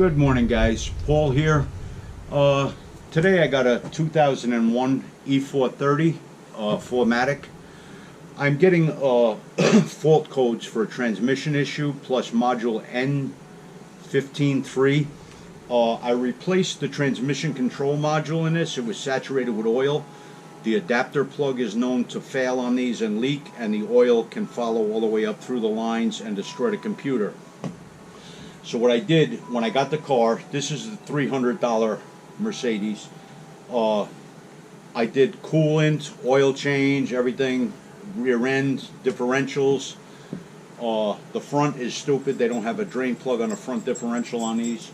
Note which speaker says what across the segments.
Speaker 1: Good morning, guys. Paul here. Today I got a 2001 E430 4MATIC. I'm getting fault codes for a transmission issue plus module N153. I replaced the transmission control module in this. It was saturated with oil. The adapter plug is known to fail on these and leak, and the oil can follow all the way up through the lines and destroy the computer. So what I did when I got the car, this is the $300 Mercedes. I did coolant, oil change, everything, rear end, differentials. The front is stupid. They don't have a drain plug on the front differential on these.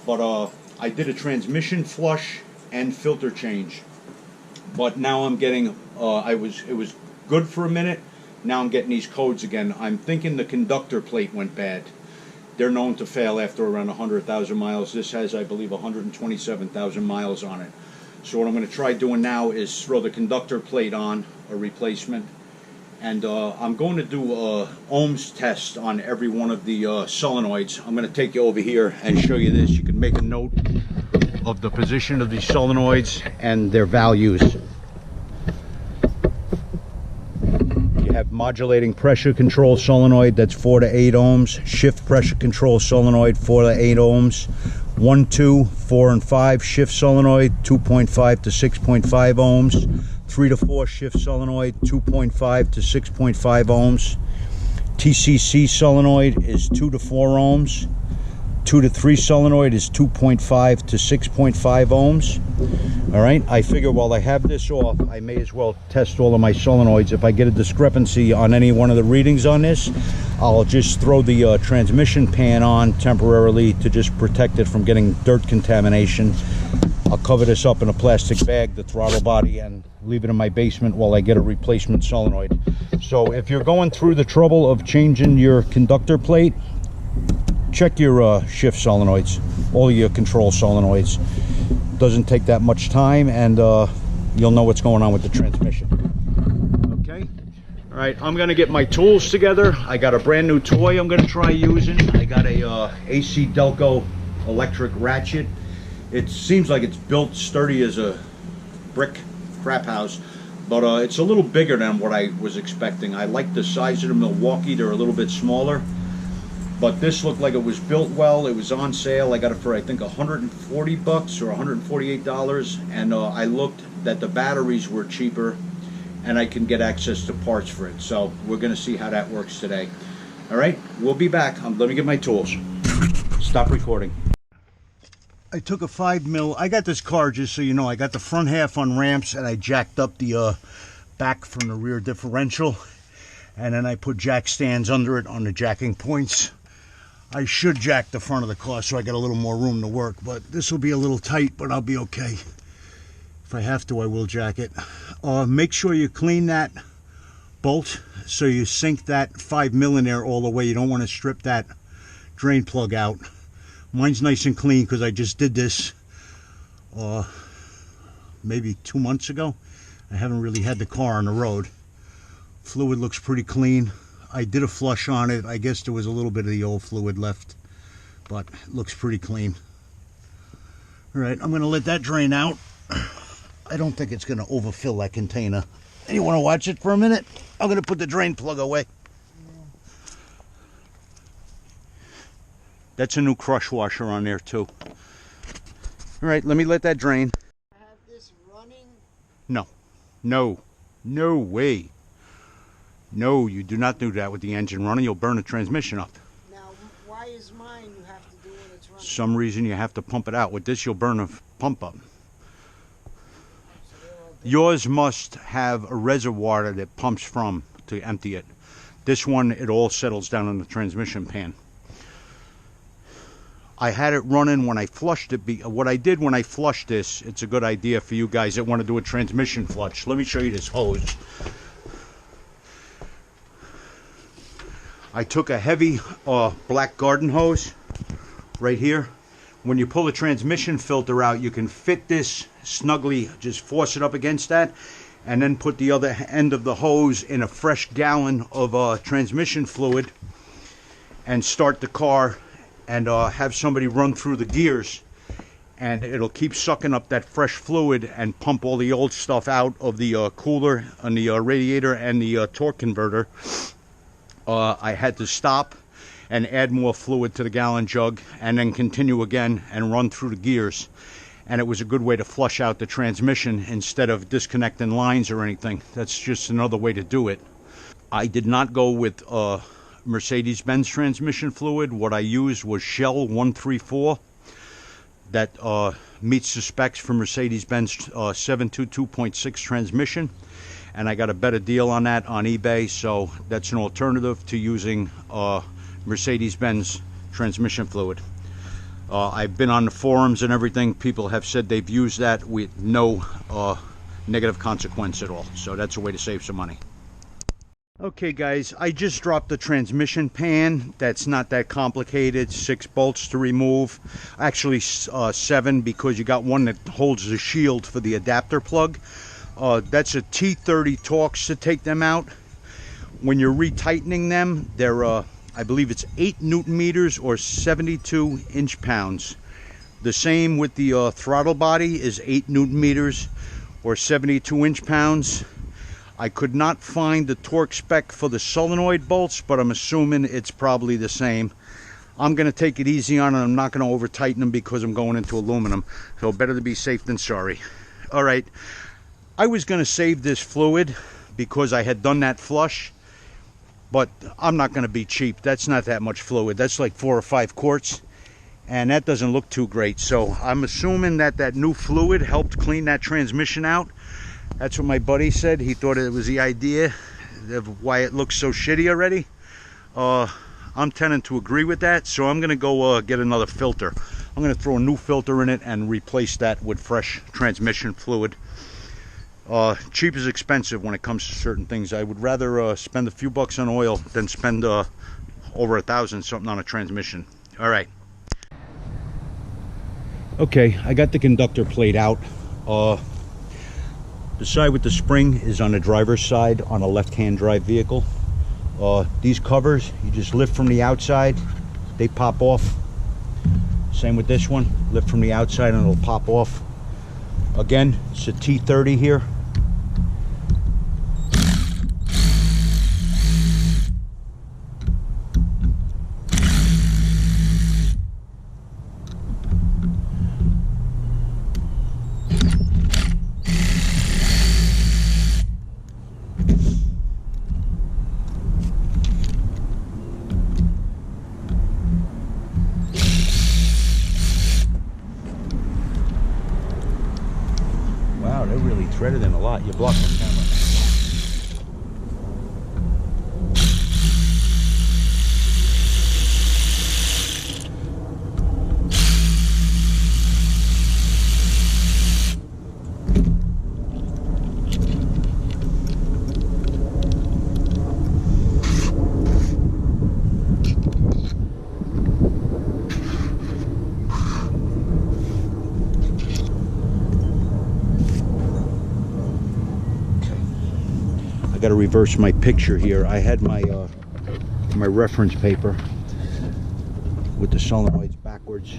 Speaker 1: But I did a transmission flush and filter change. But now I'm getting, it was good for a minute. Now I'm getting these codes again. I'm thinking the conductor plate went bad. They're known to fail after around 100,000 miles. This has, I believe, 127,000 miles on it. So what I'm going to try doing now is throw the conductor plate on, a replacement. And I'm going to do a ohms test on every one of the solenoids. I'm going to take you over here and show you this. You can make a note of the position of these solenoids and their values. Have modulating pressure control solenoid, that's 4 to 8 ohms. Shift pressure control solenoid, 4 to 8 ohms. 1, 2, 4, and 5 shift solenoid, 2.5 to 6.5 ohms. 3 to 4 shift solenoid, 2.5 to 6.5 ohms. TCC solenoid is 2 to 4 ohms. 2 to 3 solenoid is 2.5 to 6.5 ohms. All right, I figure while I have this off, I may as well test all of my solenoids. If I get a discrepancy on any one of the readings on this, I'll just throw the transmission pan on temporarily to just protect it from getting dirt contamination. I'll cover this up in a plastic bag, the throttle body, and leave it in my basement while I get a replacement solenoid. So if you're going through the trouble of changing your conductor plate, check your shift solenoids, all your control solenoids. Doesn't take that much time, and you'll know what's going on with the transmission. Okay, all right, I'm gonna get my tools together. I got a brand new toy I'm gonna try using. I got a AC Delco electric ratchet. It seems like it's built sturdy as a brick crap house, but it's a little bigger than what I was expecting. I like the size of the Milwaukee. They're a little bit smaller. But this looked like it was built well. It was on sale. I got it for, I think, 140 bucks or $148. And I looked that the batteries were cheaper and I can get access to parts for it. So we're going to see how that works today. All right, we'll be back. Let me get my tools. Stop recording. I took a 5mm. I got this car, just so you know, I got the front half on ramps and I jacked up the back from the rear differential. And then I put jack stands under it on the jacking points. I should jack the front of the car so I got a little more room to work, but this will be a little tight, but I'll be okay. If I have to, I will jack it. Make sure you clean that bolt so you sink that 5mm in there all the way. You don't want to strip that drain plug out. Mine's nice and clean because I just did this maybe 2 months ago. I haven't really had the car on the road. Fluid looks pretty clean. I did a flush on it. I guess there was a little bit of the old fluid left, but it looks pretty clean. All right, I'm gonna let that drain out. I don't think it's gonna overfill that container. You wanna watch it for a minute? I'm gonna put the drain plug away. That's a new crush washer on there too. All right, let me let that drain.
Speaker 2: Have this running?
Speaker 1: No, no, no way. No, you do not do that with the engine running. You'll burn the transmission up.
Speaker 2: Now, why is mine you have to do when it's running?
Speaker 1: Some reason you have to pump it out. With this, you'll burn a pump up. Yours must have a reservoir that it pumps from to empty it. This one, it all settles down in the transmission pan. I had it running when I flushed it. What I did when I flushed this, it's a good idea for you guys that want to do a transmission flush. Let me show you this hose. I took a heavy black garden hose right here. When you pull the transmission filter out, you can fit this snugly, just force it up against that, and then put the other end of the hose in a fresh gallon of transmission fluid and start the car and have somebody run through the gears, and it'll keep sucking up that fresh fluid and pump all the old stuff out of the cooler and the radiator and the torque converter. I had to stop and add more fluid to the gallon jug and then continue again and run through the gears. And it was a good way to flush out the transmission instead of disconnecting lines or anything. That's just another way to do it. I did not go with Mercedes-Benz transmission fluid. What I used was Shell 134. That meets the specs for Mercedes-Benz 722.6 transmission, and I got a better deal on that on eBay, so that's an alternative to using Mercedes-Benz transmission fluid. I've been on the forums and everything. People have said they've used that with no negative consequence at all, so that's a way to save some money. Okay guys, I just dropped the transmission pan. That's not that complicated. 6 bolts to remove, actually 7, because you got one that holds the shield for the adapter plug. That's a T30 Torx to take them out. When you're retightening them, they're I believe it's 8 Newton meters or 72 inch-pounds. The same with the throttle body is 8 Newton meters or 72 inch-pounds. I could not find the torque spec for the solenoid bolts, but I'm assuming it's probably the same. I'm going to take it easy on them. I'm not going to over tighten them because I'm going into aluminum. So better to be safe than sorry. All right. I was going to save this fluid because I had done that flush, but I'm not going to be cheap. That's not that much fluid. That's like 4 or 5 quarts, and that doesn't look too great. So I'm assuming that that new fluid helped clean that transmission out. That's what my buddy said. He thought it was the idea of why it looks so shitty already. I'm tending to agree with that, so I'm going to go get another filter. I'm going to throw a new filter in it and replace that with fresh transmission fluid. Cheap is expensive when it comes to certain things. I would rather spend a few bucks on oil than spend over $1,000 something on a transmission. All right. Okay, I got the conductor plate out. The side with the spring is on the driver's side on a left-hand drive vehicle. These covers, you just lift from the outside, they pop off. Same with this one, lift from the outside and it'll pop off. Again, it's a T30 here. They're really threaded in a lot. You block the camera. Got to reverse my picture here. I had my my reference paper with the solenoids backwards,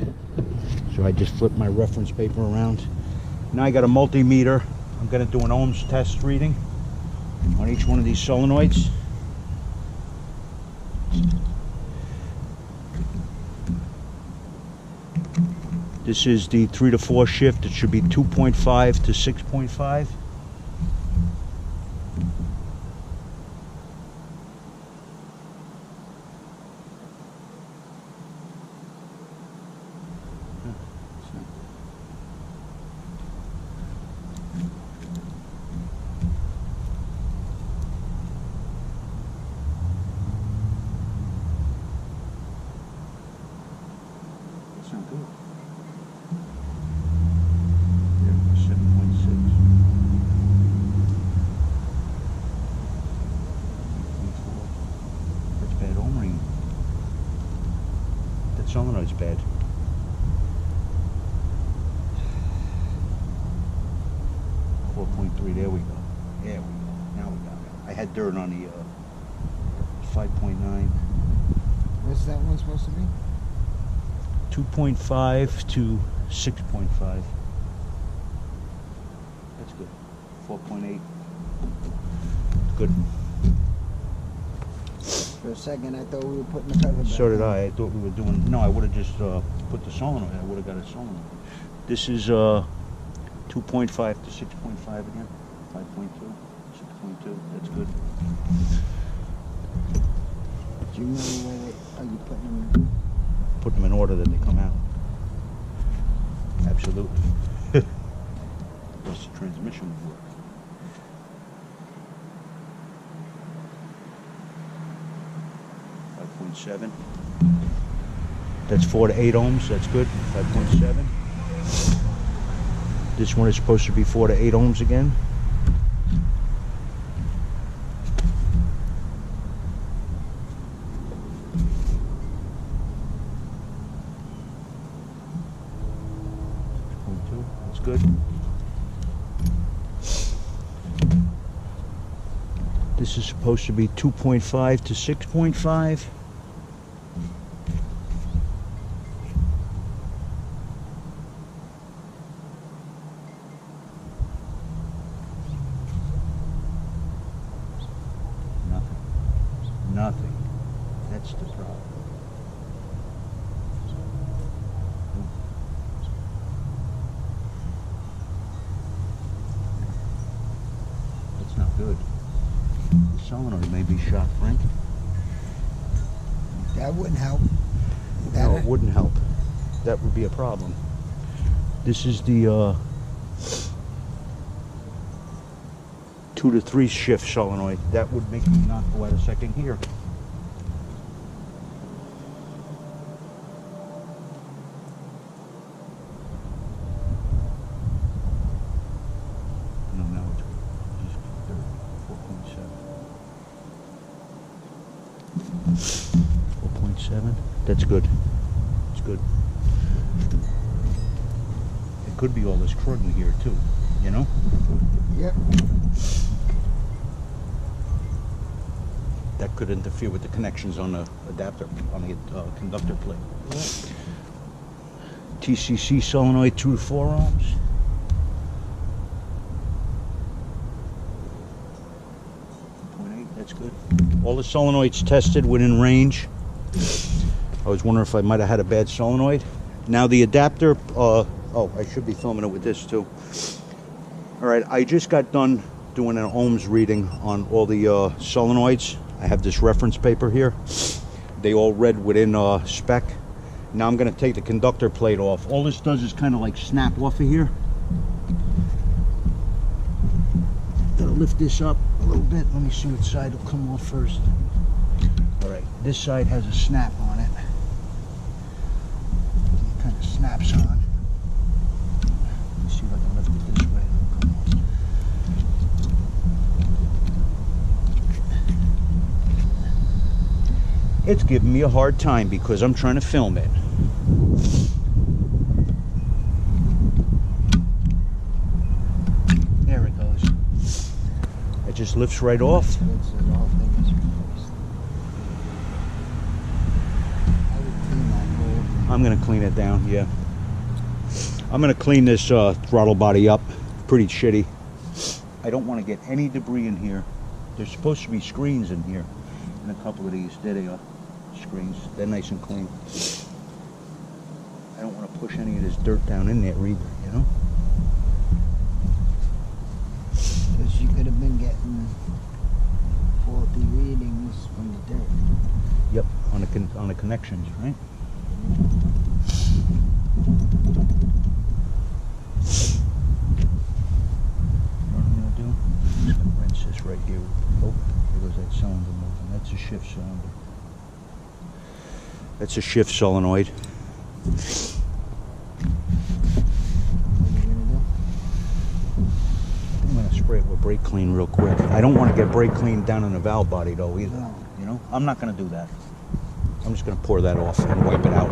Speaker 1: so I just flipped my reference paper around. Now I got a multimeter. I'm going to do an ohms test reading on each one of these solenoids. This is the 3 to 4 shift. It should be 2.5 to 6.5. Solenoid's bad. .3, there we go. There we go. Now we got it. I had dirt on the 5.9.
Speaker 2: What's that one supposed to be?
Speaker 1: 2.5 to 6.5. That's good. 4.8. Good.
Speaker 2: For a second, I thought we were putting the cover back.
Speaker 1: So did I. I thought we were doing. No, I would have just put the solenoid. I would have got a solenoid. This is 2.5 to 6.5 again. 5.2, 6.2. That's good.
Speaker 2: Do you remember where are you putting them?
Speaker 1: Put them in order that they come out. Absolutely. Plus the transmission would work. .7. That's 4 to 8 ohms. That's good. 5.7. This one is supposed to be 4 to 8 ohms again. That's good. This is supposed to be 2.5 to 6.5. Nothing. That's the problem. That's not good. The solenoid may be shot, Frank.
Speaker 2: That wouldn't help.
Speaker 1: No, it wouldn't help. That would be a problem. This is the 2 to 3 shift solenoid. That would make me not go out a second gear. No, it's just 4.7. 4.7. That's good. It's good. It could be all this crud in here too, you know?
Speaker 2: Yep.
Speaker 1: That could interfere with the connections on the adapter, on the conductor plate.
Speaker 2: Yep.
Speaker 1: TCC solenoid 2 to 4 ohms. That's good. All the solenoids tested within range. I was wondering if I might have had a bad solenoid. Now the adapter, oh, I should be filming it with this too. All right, I just got done doing an ohms reading on all the solenoids. I have this reference paper here. They all read within spec. Now I'm going to take the conductor plate off. All this does is kind of like snap off of here. Gotta lift this up a little bit. Let me see what side will come off first. All right, this side has a snap on it. It kind of snaps on. Let me see if I can lift it this way. It'll come off. It's giving me a hard time because I'm trying to film it. There it goes. It just lifts right off. I'm going to clean it down, yeah. I'm going to clean this throttle body up. Pretty shitty. I don't want to get any debris in here. There's supposed to be screens in here. And a couple of these. There they are. Screens. They're nice and clean. I don't want to push any of this dirt down in there either, you know?
Speaker 2: Because you could have been getting faulty readings from the dirt.
Speaker 1: Yep, on the connections, right? What I'm going to do, I'm just going to rinse this right here. Oh, there goes that cylinder moving. That's a shift cylinder. That's a shift solenoid.
Speaker 2: What are you going to do?
Speaker 1: I'm going to spray it with brake clean real quick. I don't want to get brake clean down in the valve body though either.
Speaker 2: No.
Speaker 1: You know, I'm not going to do that. I'm just going to pour that off and wipe it out.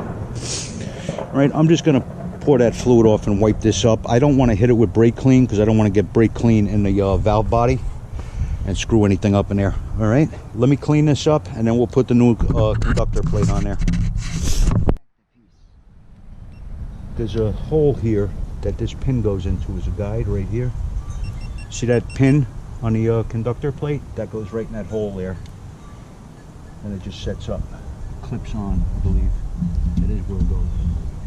Speaker 1: All right, I'm just going to pour that fluid off and wipe this up. I don't want to hit it with brake clean because I don't want to get brake clean in the valve body and screw anything up in there. All right, let me clean this up and then we'll put the new conductor plate on there. there's a hole here that this pin goes into as a guide right here. See that pin on the conductor plate? That goes right in that hole there. And it just sets up. Clips on, I believe. That is where it goes.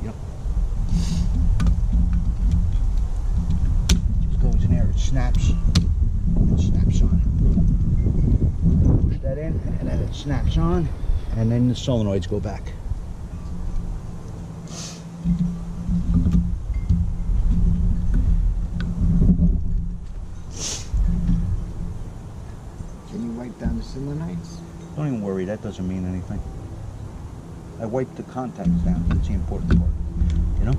Speaker 1: Yep. Just goes in there, it snaps. It snaps on. Push that in, and then it snaps on. And then the solenoids go back.
Speaker 2: Can you wipe down the solenoids?
Speaker 1: Don't even worry, that doesn't mean anything. I wipe the contacts down, that's the important part, you know?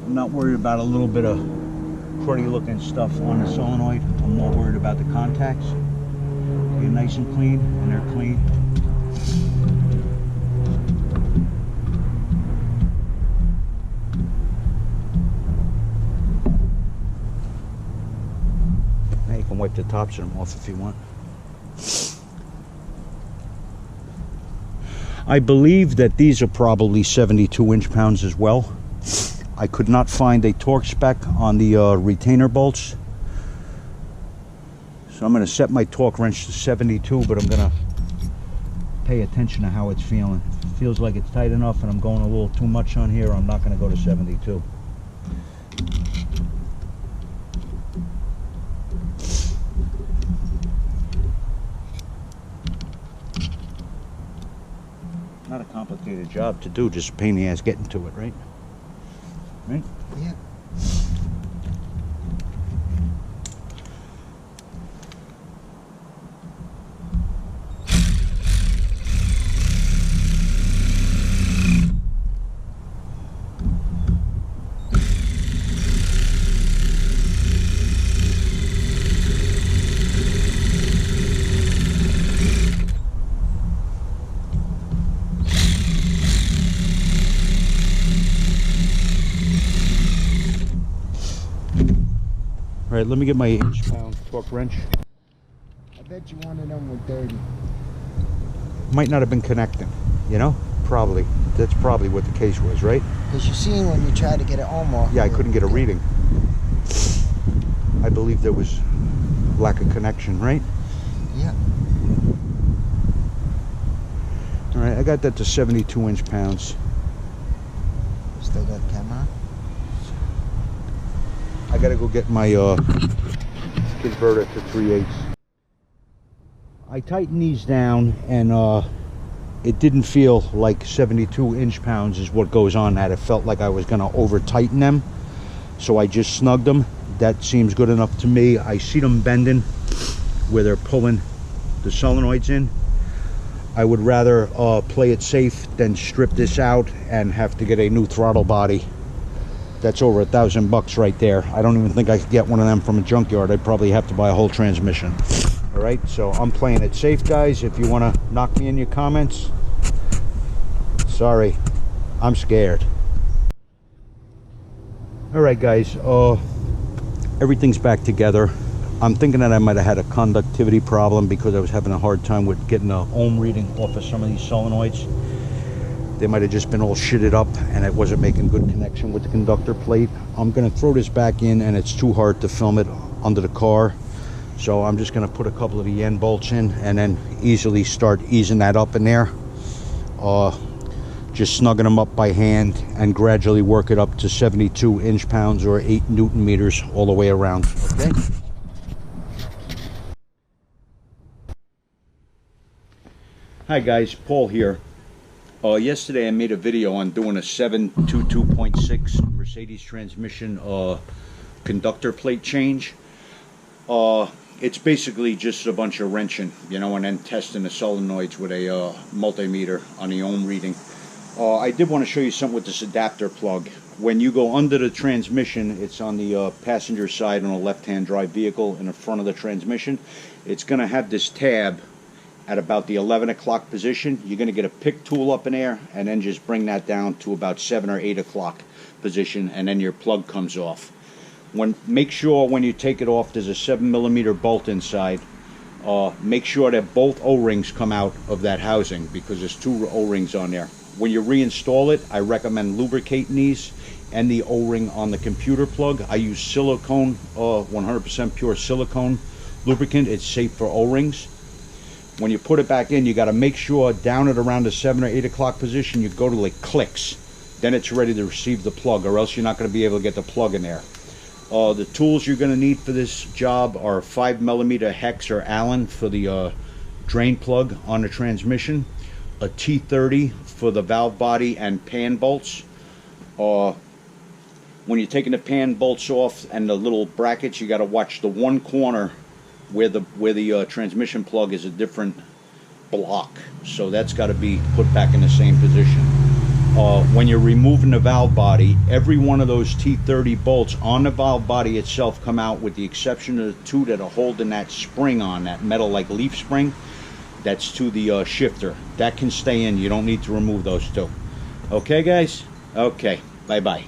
Speaker 1: I'm not worried about a little bit of pretty looking stuff on the solenoid. I'm more worried about the contacts. They're nice and clean, and they're clean. Now you can wipe the tops of them off if you want. I believe that these are probably 72 inch-pounds as well. I could not find a torque spec on the retainer bolts. So I'm going to set my torque wrench to 72, but I'm going to pay attention to how it's feeling. If it feels like it's tight enough and I'm going a little too much on here, I'm not going to go to 72. Not a complicated job to do, just a pain in the ass getting to it, right? Right?
Speaker 2: Yeah.
Speaker 1: All right, let me get my inch-pound torque wrench.
Speaker 2: I bet you one of them were dirty.
Speaker 1: Might not have been connecting, you know? Probably. That's probably what the case was, right?
Speaker 2: Because you see when you try to get it arm off.
Speaker 1: Yeah, I couldn't get a reading. I believe there was lack of connection, right?
Speaker 2: Yeah.
Speaker 1: All right, I got that to 72 inch-pounds.
Speaker 2: Still got camera?
Speaker 1: I gotta go get my converter to 3/8. I tightened these down, and it didn't feel like 72 inch-pounds is what goes on that. It felt like I was gonna over tighten them, so I just snugged them. That seems good enough to me. I see them bending where they're pulling the solenoids in. I would rather play it safe than strip this out and have to get a new throttle body. That's over $1,000 right there. I don't even think I could get one of them from a junkyard. I'd probably have to buy a whole transmission. All right, so I'm playing it safe, guys. If you want to knock me in your comments, sorry, I'm scared. All right, guys, everything's back together. I'm thinking that I might have had a conductivity problem because I was having a hard time with getting an ohm reading off of some of these solenoids. They might have just been all shitted up and it wasn't making good connection with the conductor plate. I'm gonna throw this back in, and it's too hard to film it under the car. So I'm just gonna put a couple of the end bolts in and then easily start easing that up in there. Just snugging them up by hand and gradually work it up to 72 inch-pounds or 8 Newton meters all the way around, okay? Hi guys, Paul here. Yesterday I made a video on doing a 722.6 Mercedes transmission conductor plate change. It's basically just a bunch of wrenching, you know, and then testing the solenoids with a multimeter on the ohm reading. I did want to show you something with this adapter plug. When you go under the transmission, it's on the passenger side on a left-hand drive vehicle in the front of the transmission. It's going to have this tab at about the 11 o'clock position. You're going to get a pick tool up in there and then just bring that down to about 7 or 8 o'clock position, and then your plug comes off. Make sure when you take it off there's a 7mm bolt inside. make sure that both O-rings come out of that housing, because there's 2 O-rings on there. When you reinstall it, I recommend lubricating these and the O-ring on the computer plug. I use silicone, 100% pure silicone lubricant. It's safe for O-rings. When you put it back in, you got to make sure down at around the 7 or 8 o'clock position, you go to like clicks. Then it's ready to receive the plug, or else you're not going to be able to get the plug in there. The tools you're going to need for this job are 5mm hex or Allen for the drain plug on the transmission, a T30 for the valve body and pan bolts. When you're taking the pan bolts off and the little brackets, you got to watch the one corner where the transmission plug is a different block, so that's got to be put back in the same position. When you're removing the valve body, every one of those T30 bolts on the valve body itself come out, with the exception of the 2 that are holding that spring on, that metal like leaf spring that's to the shifter. That can stay in. You don't need to remove those 2. Okay guys? Okay, bye bye.